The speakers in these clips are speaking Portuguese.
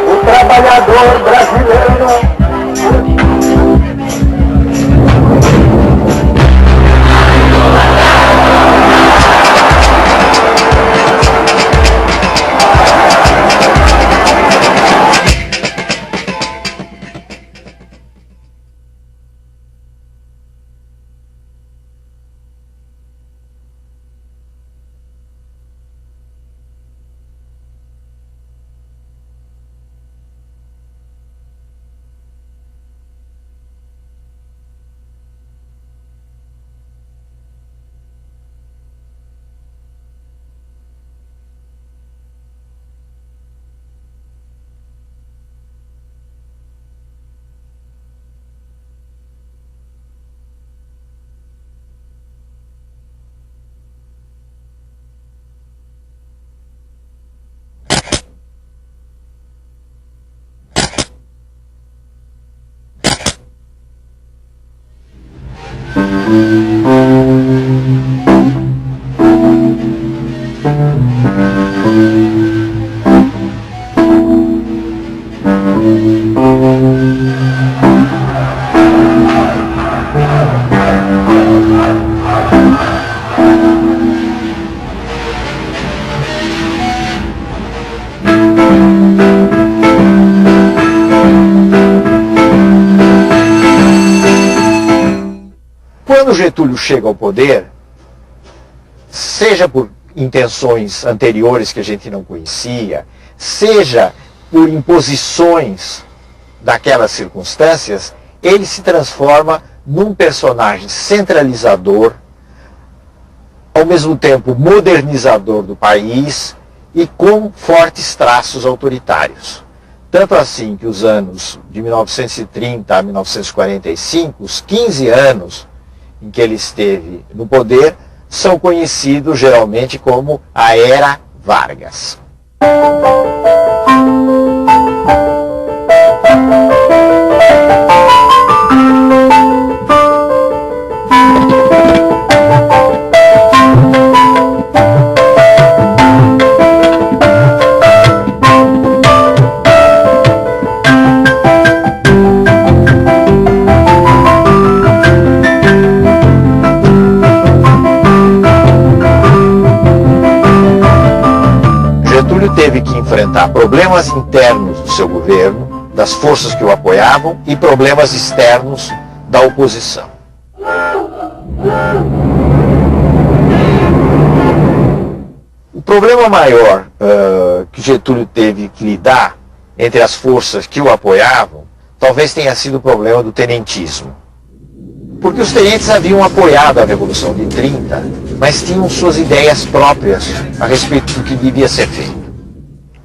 O trabalhador brasileiro. Quando Getúlio chega ao poder, seja por intenções anteriores que a gente não conhecia, seja por imposições daquelas circunstâncias, ele se transforma num personagem centralizador, ao mesmo tempo modernizador do país e com fortes traços autoritários. Tanto assim que os anos de 1930 a 1945, os 15 anos em que ele esteve no poder, são conhecidos geralmente como a Era Vargas. Getúlio teve que enfrentar problemas internos do seu governo, das forças que o apoiavam, e problemas externos da oposição. O problema maior que Getúlio teve que lidar entre as forças que o apoiavam, talvez tenha sido o problema do tenentismo. Porque os tenentes haviam apoiado a Revolução de 30, mas tinham suas ideias próprias a respeito do que devia ser feito.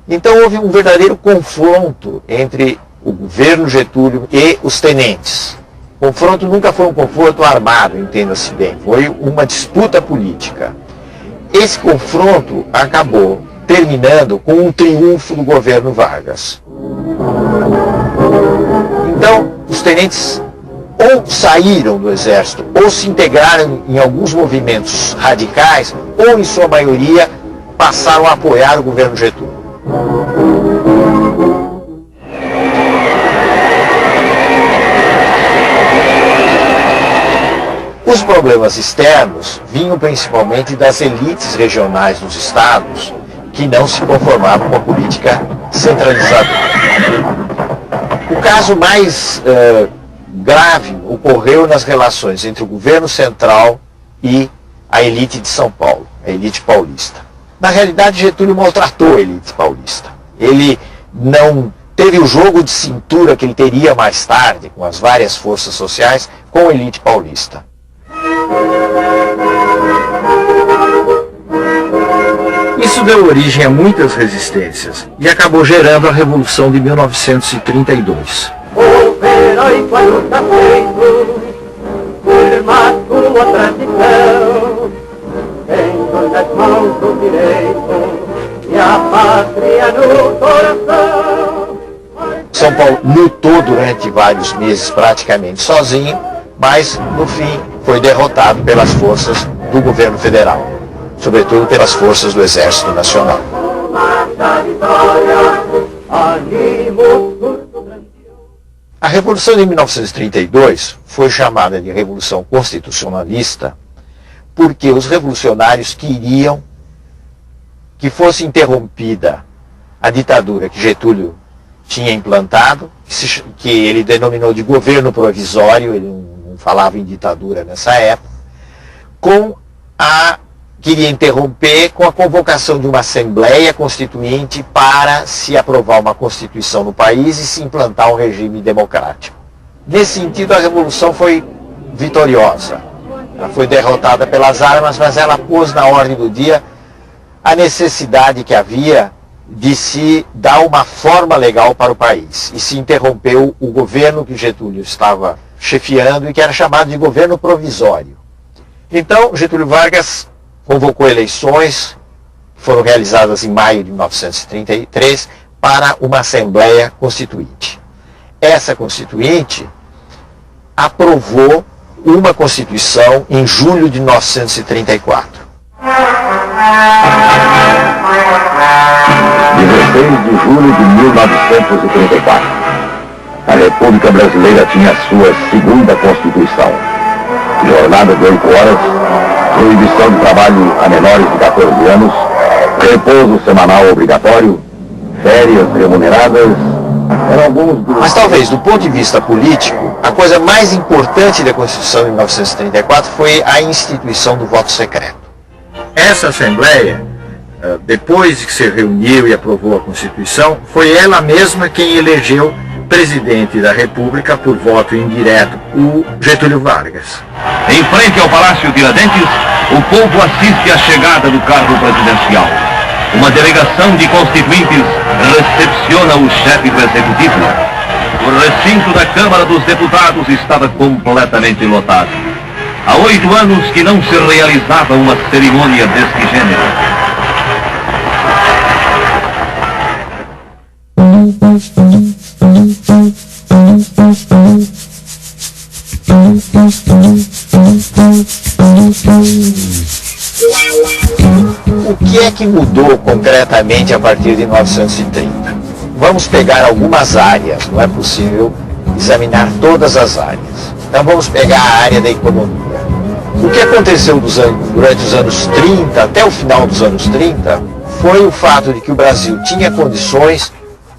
Então houve um verdadeiro confronto entre o governo Getúlio e os tenentes. O confronto nunca foi um confronto armado, entenda-se bem, foi uma disputa política. Esse confronto acabou terminando com um triunfo do governo Vargas. Então, os tenentes ou saíram do exército, ou se integraram em alguns movimentos radicais, ou em sua maioria passaram a apoiar o governo Getúlio. Os problemas externos vinham principalmente das elites regionais dos estados, que não se conformavam com a política centralizadora. O caso mais grave ocorreu nas relações entre o governo central e a elite de São Paulo, a elite paulista. Na realidade, Getúlio maltratou a elite paulista. Ele não teve o jogo de cintura que ele teria mais tarde, com as várias forças sociais, com a elite paulista. Isso deu origem a muitas resistências e acabou gerando a Revolução de 1932. O heróico a luta feito, firma sua tradição, tendo nas mãos o direito e a pátria no coração. São Paulo lutou durante vários meses praticamente sozinho, mas no fim foi derrotado pelas forças do governo federal, sobretudo pelas forças do Exército Nacional. A Revolução de 1932 foi chamada de Revolução Constitucionalista porque os revolucionários queriam que fosse interrompida a ditadura que Getúlio tinha implantado, que ele denominou de governo provisório, ele não falava em ditadura nessa época, queria interromper com a convocação de uma Assembleia Constituinte para se aprovar uma Constituição no país e se implantar um regime democrático. Nesse sentido, a Revolução foi vitoriosa. Ela foi derrotada pelas armas, mas ela pôs na ordem do dia a necessidade que havia de se dar uma forma legal para o país. E se interrompeu o governo que Getúlio estava chefiando e que era chamado de governo provisório. Então, Getúlio Vargas convocou eleições, que foram realizadas em maio de 1933, para uma Assembleia Constituinte. Essa Constituinte aprovou uma Constituição em julho de 1934. 16 de julho de 1934. A República Brasileira tinha a sua segunda Constituição. Jornada de 8 horas, proibição de trabalho a menores de 14 anos, repouso semanal obrigatório, férias remuneradas, eram alguns dos... Mas talvez, do ponto de vista político, a coisa mais importante da Constituição de 1934 foi a instituição do voto secreto. Essa Assembleia, depois que se reuniu e aprovou a Constituição, foi ela mesma quem elegeu presidente da República por voto indireto, o Getúlio Vargas. Em frente ao Palácio Tiradentes, o povo assiste à chegada do carro presidencial. Uma delegação de constituintes recepciona o chefe do Executivo. O recinto da Câmara dos Deputados estava completamente lotado. Há 8 anos que não se realizava uma cerimônia deste gênero. O que é que mudou concretamente a partir de 1930? Vamos pegar algumas áreas, não é possível examinar todas as áreas. Então vamos pegar a área da economia. O que aconteceu durante os anos 30, até o final dos anos 30, foi o fato de que o Brasil tinha condições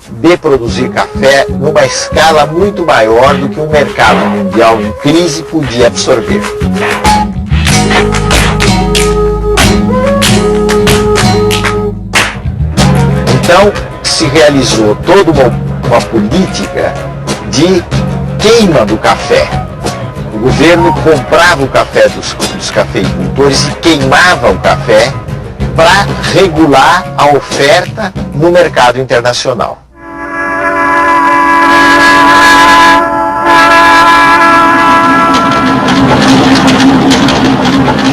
de produzir café numa escala muito maior do que um mercado mundial em crise podia absorver. Então, se realizou toda uma política de queima do café. O governo comprava o café dos cafeicultores e queimava o café para regular a oferta no mercado internacional.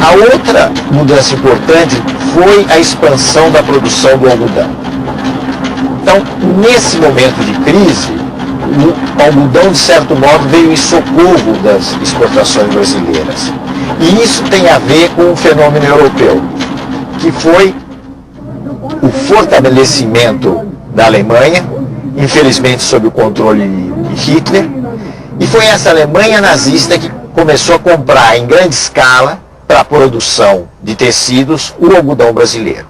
A outra mudança importante foi a expansão da produção do algodão. Então, nesse momento de crise, o algodão, de certo modo, veio em socorro das exportações brasileiras. E isso tem a ver com um fenômeno europeu, que foi o fortalecimento da Alemanha, infelizmente sob o controle de Hitler, e foi essa Alemanha nazista que começou a comprar em grande escala, para a produção de tecidos, o algodão brasileiro.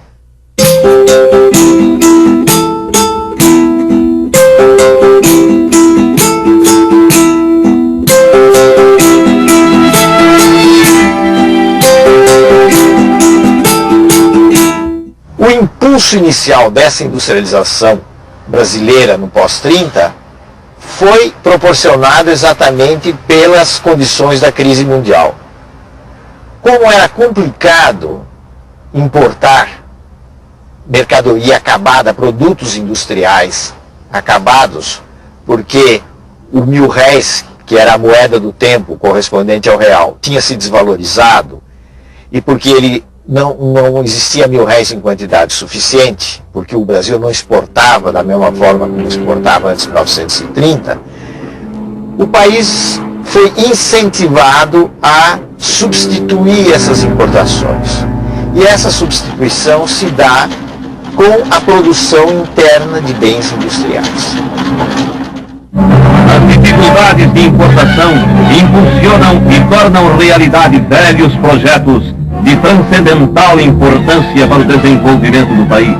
O impulso inicial dessa industrialização brasileira no pós-30 foi proporcionado exatamente pelas condições da crise mundial. Como era complicado importar mercadoria acabada, produtos industriais acabados, porque o mil-réis, que era a moeda do tempo correspondente ao real, tinha se desvalorizado, e porque ele não existia mil-réis em quantidade suficiente, porque o Brasil não exportava da mesma forma como exportava antes de 1930, o país foi incentivado a substituir essas importações. E essa substituição se dá com a produção interna de bens industriais. As dificuldades de importação impulsionam e tornam realidade velhos projetos de transcendental importância para o desenvolvimento do país.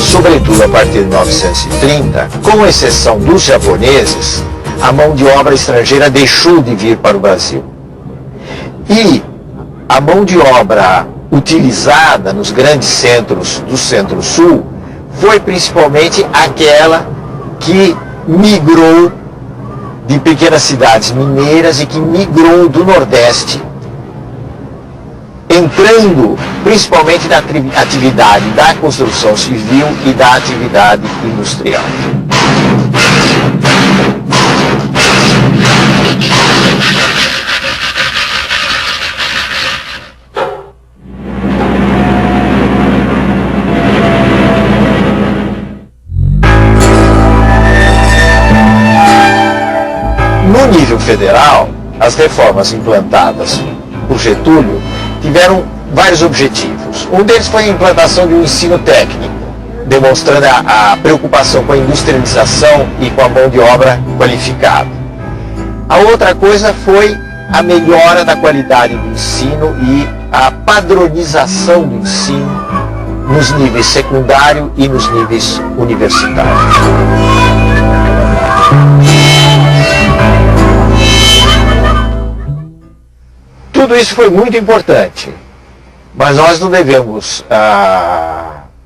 Sobretudo a partir de 1930, com exceção dos japoneses, a mão de obra estrangeira deixou de vir para o Brasil. E a mão de obra utilizada nos grandes centros do Centro-Sul foi principalmente aquela que migrou de pequenas cidades mineiras e que migrou do Nordeste, entrando principalmente na atividade da construção civil e da atividade industrial. No nível federal, as reformas implantadas por Getúlio tiveram vários objetivos. Um deles foi a implantação de um ensino técnico, demonstrando a preocupação com a industrialização e com a mão de obra qualificada. A outra coisa foi a melhora da qualidade do ensino e a padronização do ensino nos níveis secundário e nos níveis universitários. Tudo isso foi muito importante, mas nós não devemos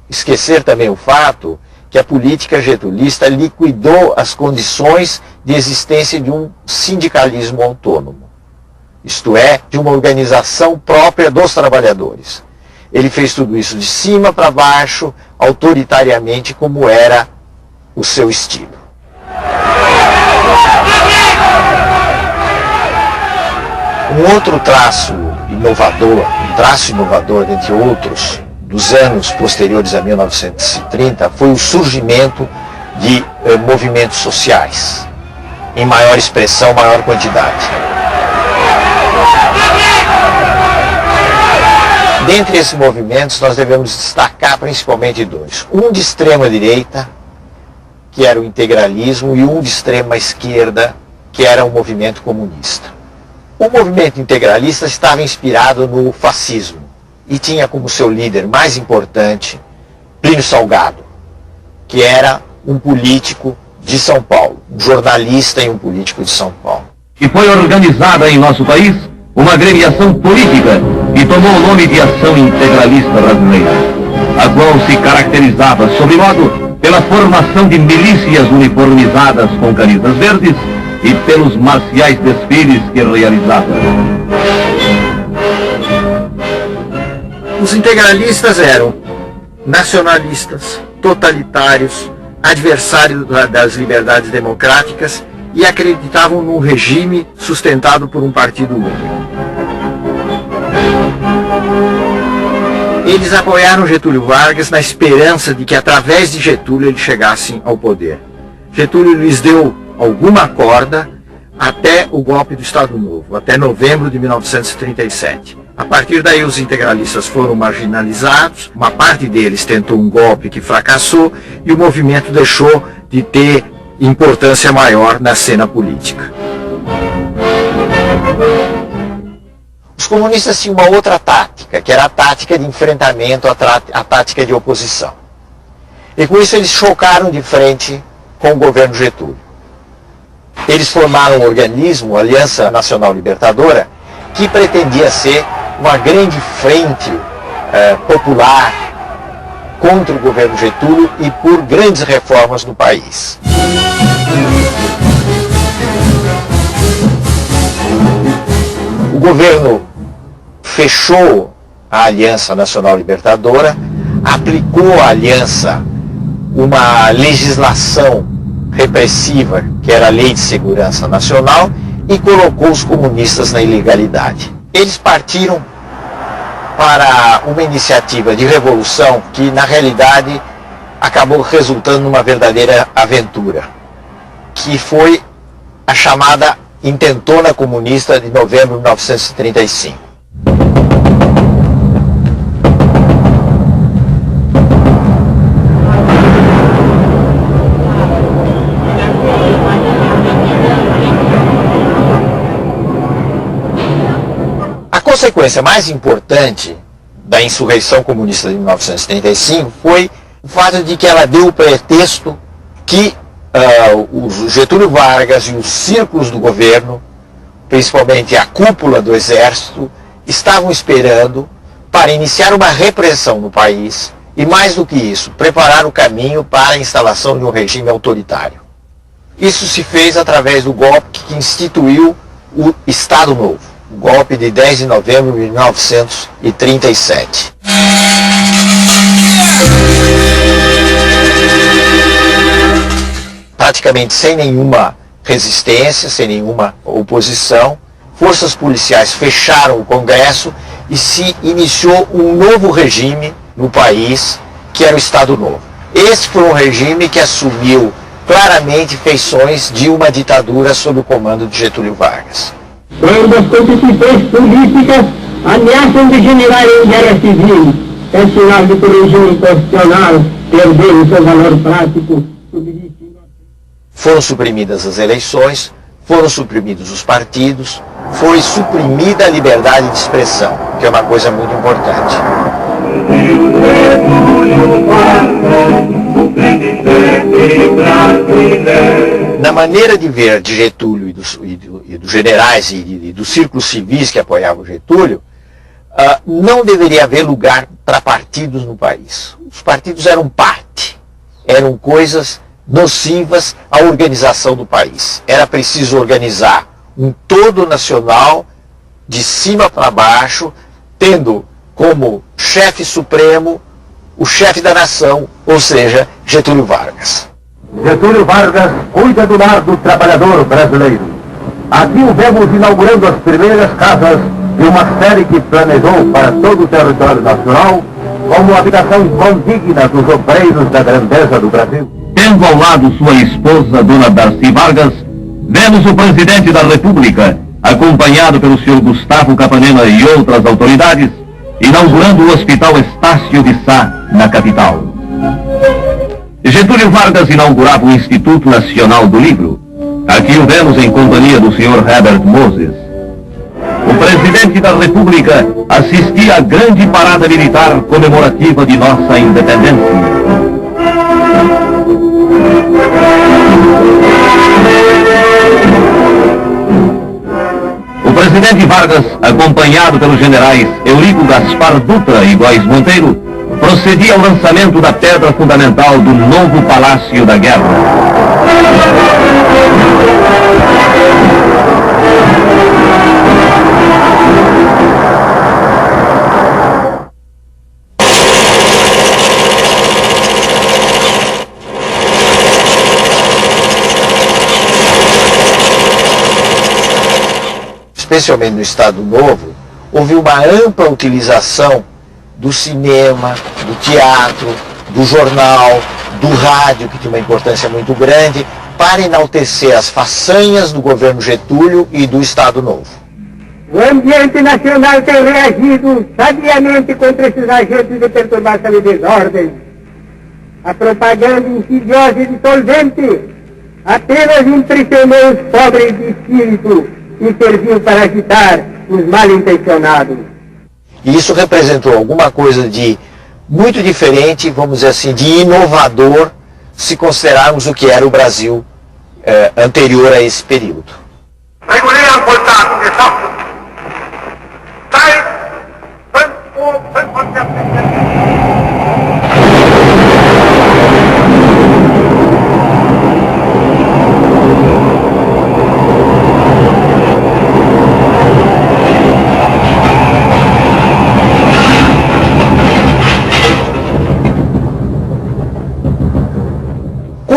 esquecer também o fato que a política getulista liquidou as condições de existência de um sindicalismo autônomo, isto é, de uma organização própria dos trabalhadores. Ele fez tudo isso de cima para baixo, autoritariamente, como era o seu estilo. Um outro traço inovador, dentre outros, dos anos posteriores a 1930, foi o surgimento de movimentos sociais, em maior expressão, maior quantidade. Dentre esses movimentos, nós devemos destacar principalmente dois. Um de extrema direita, que era o integralismo, e um de extrema esquerda, que era o movimento comunista. O movimento integralista estava inspirado no fascismo e tinha como seu líder mais importante Plínio Salgado, que era um político de São Paulo, um jornalista e um político de São Paulo. E foi organizada em nosso país uma gremiação política que tomou o nome de Ação Integralista Brasileira, a qual se caracterizava, sobremodo, pela formação de milícias uniformizadas com camisas verdes e pelos marciais desfiles que realizava. Os integralistas eram nacionalistas, totalitários, adversários das liberdades democráticas e acreditavam num regime sustentado por um partido único. Eles apoiaram Getúlio Vargas na esperança de que através de Getúlio eles chegassem ao poder. Getúlio lhes deu alguma corda até o golpe do Estado Novo, até novembro de 1937. A partir daí os integralistas foram marginalizados, uma parte deles tentou um golpe que fracassou e o movimento deixou de ter importância maior na cena política. Os comunistas tinham uma outra tática, que era a tática de enfrentamento, a tática de oposição. E com isso eles chocaram de frente com o governo Getúlio. Eles formaram um organismo, a Aliança Nacional Libertadora, que pretendia ser uma grande frente popular contra o governo Getúlio e por grandes reformas no país. O governo fechou a Aliança Nacional Libertadora, aplicou à aliança uma legislação repressiva, que era a Lei de Segurança Nacional, e colocou os comunistas na ilegalidade. Eles partiram para uma iniciativa de revolução que, na realidade, acabou resultando numa verdadeira aventura, que foi a chamada Intentona Comunista de novembro de 1935. A consequência mais importante da insurreição comunista de 1935 foi o fato de que ela deu o pretexto que o Getúlio Vargas e os círculos do governo, principalmente a cúpula do exército, estavam esperando para iniciar uma repressão no país e, mais do que isso, preparar o caminho para a instalação de um regime autoritário. Isso se fez através do golpe que instituiu o Estado Novo, o golpe de 10 de novembro de 1937. Praticamente sem nenhuma resistência, sem nenhuma oposição, forças policiais fecharam o Congresso e se iniciou um novo regime no país, que era o Estado Novo. Esse foi um regime que assumiu claramente feições de uma ditadura sob o comando de Getúlio Vargas. Quando as constituições políticas ameaçam degenerar em guerra civil, é sinal de que o regime constitucional perdeu o seu valor prático. Foram suprimidas as eleições, foram suprimidos os partidos, foi suprimida a liberdade de expressão, que é uma coisa muito importante. Na maneira de ver de Getúlio e dos generais e dos círculos civis que apoiavam Getúlio, não deveria haver lugar para partidos no país. Os partidos eram parte, eram coisas nocivas à organização do país. Era preciso organizar um todo nacional, de cima para baixo, tendo como chefe supremo o chefe da nação, ou seja, Getúlio Vargas. Getúlio Vargas cuida do lar do trabalhador brasileiro. Aqui o vemos inaugurando as primeiras casas de uma série que planejou para todo o território nacional como habitação condigna dos obreiros da grandeza do Brasil. Tendo ao lado sua esposa, Dona Darcy Vargas, vemos o presidente da República, acompanhado pelo senhor Gustavo Capanema e outras autoridades, inaugurando o Hospital Estácio de Sá, na capital. Getúlio Vargas inaugurava o Instituto Nacional do Livro. Aqui o vemos em companhia do senhor Herbert Moses. O presidente da República assistia à grande parada militar comemorativa de nossa independência. O presidente Vargas, acompanhado pelos generais Eurico Gaspar Dutra e Góes Monteiro, procedia ao lançamento da pedra fundamental do novo Palácio da Guerra. Especialmente no Estado Novo, houve uma ampla utilização do cinema, do teatro, do jornal, do rádio, que tinha uma importância muito grande, para enaltecer as façanhas do governo Getúlio e do Estado Novo. O ambiente nacional tem reagido sabiamente contra esses agentes de perturbação e desordem. A propaganda insidiosa e dissolvente apenas impressionou os pobres de espírito e serviu para agitar os mal-intencionados. E isso representou alguma coisa de muito diferente, vamos dizer assim, de inovador, se considerarmos o que era o Brasil anterior a esse período.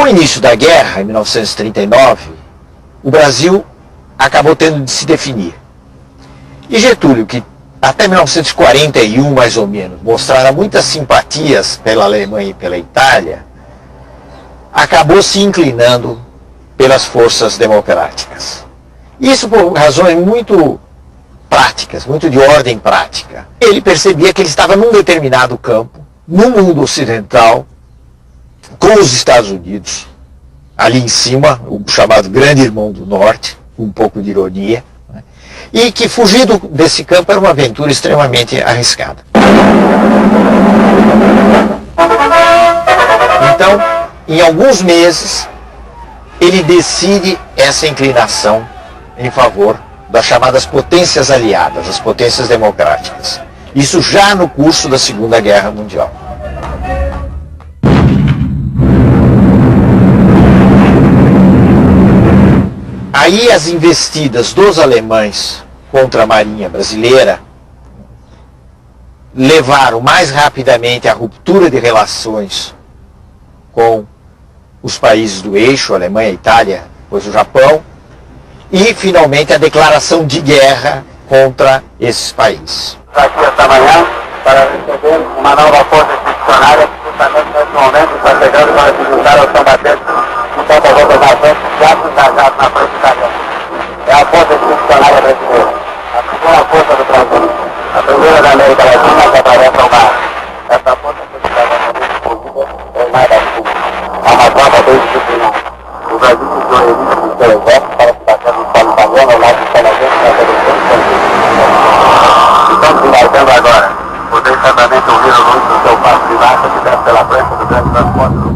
Com o início da guerra, em 1939, o Brasil acabou tendo de se definir. E Getúlio, que até 1941, mais ou menos, mostrara muitas simpatias pela Alemanha e pela Itália, acabou se inclinando pelas forças democráticas. Isso por razões muito práticas, muito de ordem prática. Ele percebia que ele estava num determinado campo, no mundo ocidental, com os Estados Unidos, ali em cima, o chamado Grande Irmão do Norte, com um pouco de ironia, né? E que fugir desse campo era uma aventura extremamente arriscada. Então, em alguns meses, ele decide essa inclinação em favor das chamadas potências aliadas, as potências democráticas. Isso já no curso da Segunda Guerra Mundial. Aí as investidas dos alemães contra a Marinha brasileira levaram mais rapidamente à ruptura de relações com os países do eixo, Alemanha, Itália, depois o Japão, e finalmente a declaração de guerra contra esses países. Aqui esta manhã para receber uma nova força institucionária que justamente nesse momento está chegando para se juntar aos combatentes de tantas outras nações que já se engajaram na frente da guerra. É a força institucionária brasileira, a primeira força do Brasil, a primeira da América Latina que atravessa o mar. Essa força institucionária é mais da Sul. É uma tropa bem disciplinada. O Brasil usou elite do seu exército para se bater no solo italiano ao lado dos canadenses na seleção. Estamos embarcando agora. Vocês certamente ouviram o luz do seu passo de marcha que desce pela frente do grande transporte do mundo.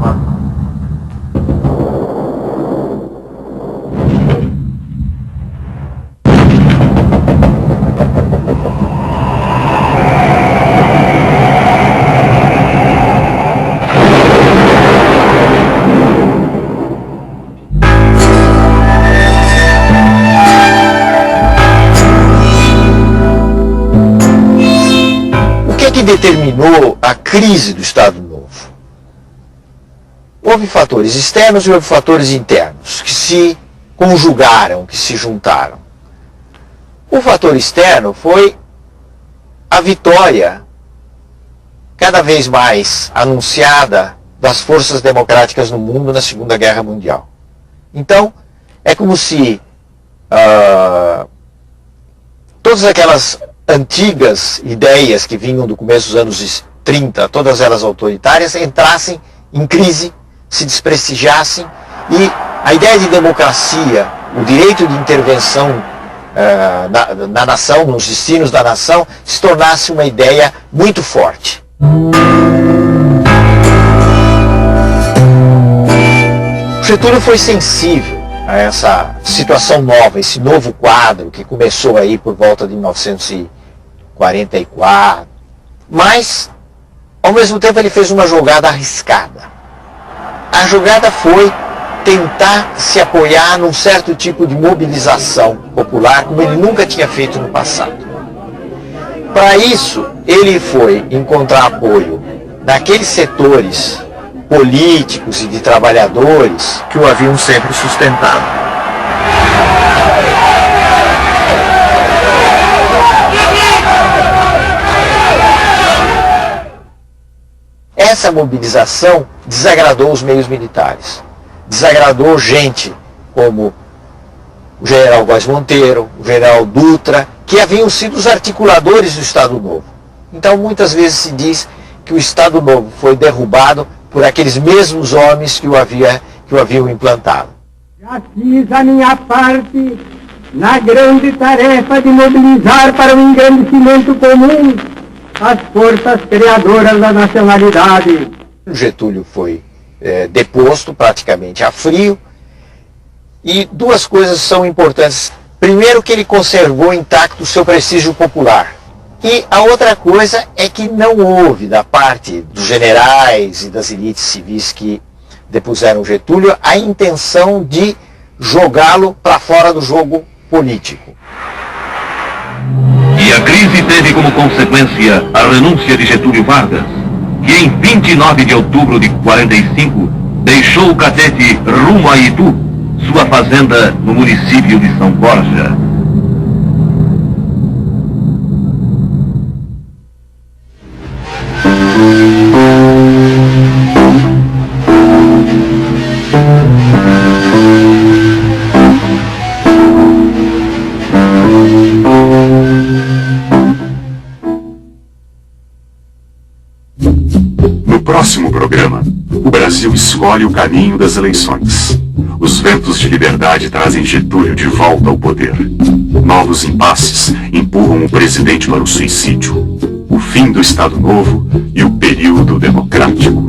Determinou a crise do Estado Novo. Houve fatores externos e houve fatores internos que se conjugaram, que se juntaram. O fator externo foi a vitória cada vez mais anunciada das forças democráticas no mundo na Segunda Guerra Mundial. Então, é como se todas aquelas antigas ideias que vinham do começo dos anos 30, todas elas autoritárias, entrassem em crise, se desprestigiassem, e a ideia de democracia, o direito de intervenção na nação, nos destinos da nação, se tornasse uma ideia muito forte. Getúlio foi sensível a essa situação nova, esse novo quadro que começou aí por volta de 1944, mas ao mesmo tempo ele fez uma jogada arriscada. A jogada foi tentar se apoiar num certo tipo de mobilização popular como ele nunca tinha feito no passado. Para isso, ele foi encontrar apoio naqueles setores políticos e de trabalhadores que o haviam sempre sustentado. Essa mobilização desagradou os meios militares, desagradou gente como o general Góes Monteiro, o general Dutra, que haviam sido os articuladores do Estado Novo. Então muitas vezes se diz que o Estado Novo foi derrubado por aqueles mesmos homens que o haviam implantado. Já fiz a minha parte na grande tarefa de mobilizar para o engrandecimento comum as forças criadoras da nacionalidade. Getúlio foi deposto praticamente a frio, e duas coisas são importantes. Primeiro, que ele conservou intacto o seu prestígio popular. E a outra coisa é que não houve, da parte dos generais e das elites civis que depuseram Getúlio, a intenção de jogá-lo para fora do jogo político. E a crise teve como consequência a renúncia de Getúlio Vargas, que em 29 de outubro de 45 deixou o Catete rumo a Itu, sua fazenda no município de São Borja. No próximo programa, o Brasil escolhe o caminho das eleições. Os ventos de liberdade trazem Getúlio de volta ao poder. Novos impasses empurram o presidente para o suicídio. O fim do Estado Novo e o período democrático.